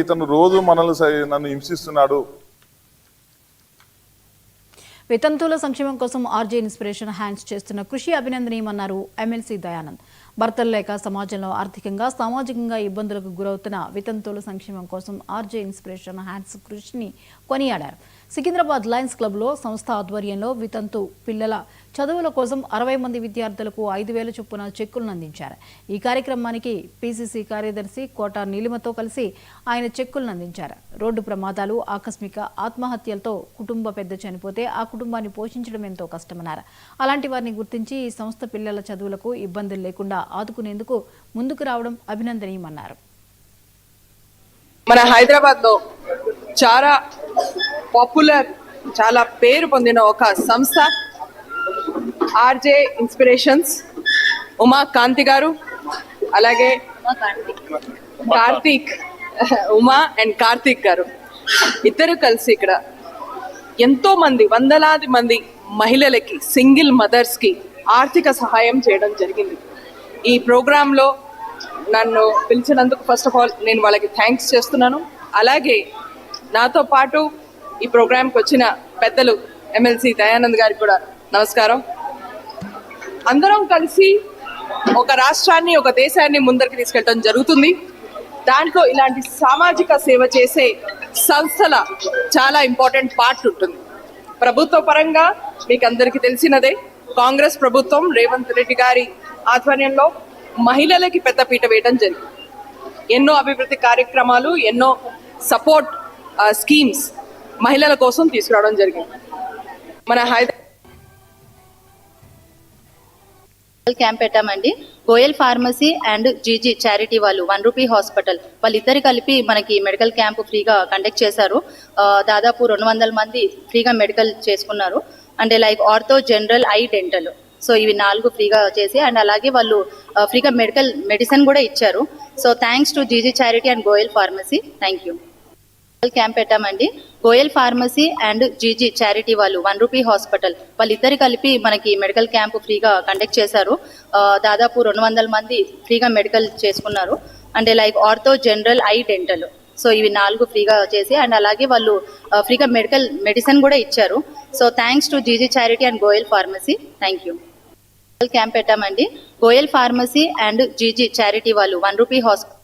ఇతను రోజు మనల్ని నన్ను హింసిస్తున్నాడు. వితంతువుల సంక్షేమం కోసం ఆర్జే ఇన్స్పిరేషన్ హ్యాండ్స్ చేస్తున్న కృషి అభినందనీయమన్నారు ఎమ్మెల్సీ దయానంద్. భర్తలు లేక సమాజంలో ఆర్థికంగా సామాజికంగా ఇబ్బందులకు గురవుతున్న వితంతువుల సంక్షేమం కోసం ఆర్జే ఇన్స్పిరేషన్ హ్యాండ్స్ కృషిని కొనియాడారు. సికింద్రాబాద్ లయన్స్ క్లబ్లో సంస్థ ఆధ్వర్యంలో వితంతు పిల్లల చదువుల కోసం 60 మంది విద్యార్థులకు 5,000 చొప్పున చెక్కులను అందించారు. ఈ కార్యక్రమానికి పీసీసీ కార్యదర్శి కోట నీలిమతో కలిసి ఆయన చెక్కులను అందించారు. రోడ్డు ప్రమాదాలు, ఆకస్మిక ఆత్మహత్యలతో కుటుంబ పెద్ద చనిపోతే ఆ కుటుంబాన్ని పోషించడం ఎంతో కష్టమన్నారు. అలాంటి వారిని గుర్తించి ఈ సంస్థ పిల్లల చదువులకు ఇబ్బందులు లేకుండా ఆదుకునేందుకు ముందుకు రావడం అభినందనీయమన్నారు. మన హైదరాబాద్ లో చాలా పాపులర్, చాలా పేరు పొందిన ఒక సంస్థ ఆర్జే ఇన్స్పిరేషన్స్. ఉమా కాంతి గారు, అలాగే కార్తీక్, ఉమా అండ్ కార్తీక్ గారు ఇద్దరు కలిసి ఇక్కడ ఎంతో మంది, వందలాది మంది మహిళలకి, సింగిల్ మదర్స్ కి ఆర్థిక సహాయం చేయడం జరిగింది. ఈ ప్రోగ్రాంలో నన్ను పిలిచినందుకు ఫస్ట్ ఆఫ్ ఆల్ నేను వాళ్ళకి థ్యాంక్స్ చేస్తున్నాను. అలాగే నాతో పాటు ఈ ప్రోగ్రాంకి వచ్చిన పెద్దలు ఎమ్మెల్సీ దయానంద్ గారికి కూడా నమస్కారం. అందరం కలిసి ఒక రాష్ట్రాన్ని, ఒక దేశాన్ని ముందరికి తీసుకెళ్ళడం జరుగుతుంది. దాంట్లో ఇలాంటి సామాజిక సేవ చేసే సంస్థల చాలా ఇంపార్టెంట్ పార్ట్ ఉంటుంది. ప్రభుత్వ పరంగా మీకు అందరికీ తెలిసినదే, కాంగ్రెస్ ప్రభుత్వం రేవంత్ రెడ్డి గారి ఆధ్వర్యంలో మహిళలకి పెద్దపీట వేయడం జరిగింది. ఎన్నో అభివృద్ధి కార్యక్రమాలు, ఎన్నో సపోర్ట్ స్కీమ్స్ మహిళల కోసం తీసుకురావడం జరిగింది. మన క్యాంప్ పెట్టామండి. Goyal pharmacy and GG charity వాళ్ళు 1 రూపీ హాస్పిటల్ వాళ్ళిద్దరు కలిపి మనకి మెడికల్ క్యాంప్ ఫ్రీగా కండక్ట్ చేశారు. దాదాపు 200 మంది ఫ్రీగా మెడికల్ చేసుకున్నారు. అంటే like ortho, general, I, dental. So ఇవి 4 ఫ్రీగా చేసి అండ్ అలాగే వాళ్ళు ఫ్రీగా మెడిసిన్ కూడా ఇచ్చారు. So thanks to GG charity and Goyal pharmacy. Thank you. Camp పెట్టామండి. Goyal pharmacy and GG charity వాళ్ళు 1 రూపీ హాస్పిటల్ వాళ్ళిద్దరు కలిపి మనకి మెడికల్ క్యాంప్ ఫ్రీగా కండక్ట్ చేశారు. దాదాపు 200 మంది ఫ్రీగా మెడికల్ చేసుకున్నారు. అంటే like ortho, general, I, dental. So ఇవి 4 ఫ్రీగా చేసి అండ్ అలాగే వాళ్ళు ఫ్రీగా మెడిసిన్ కూడా ఇచ్చారు. So thanks to GG charity and Goyal pharmacy. Thank you. Camp పెట్టామండి. Goyal pharmacy and GG charity వాళ్ళు 1 రూపీ హాస్పిటల్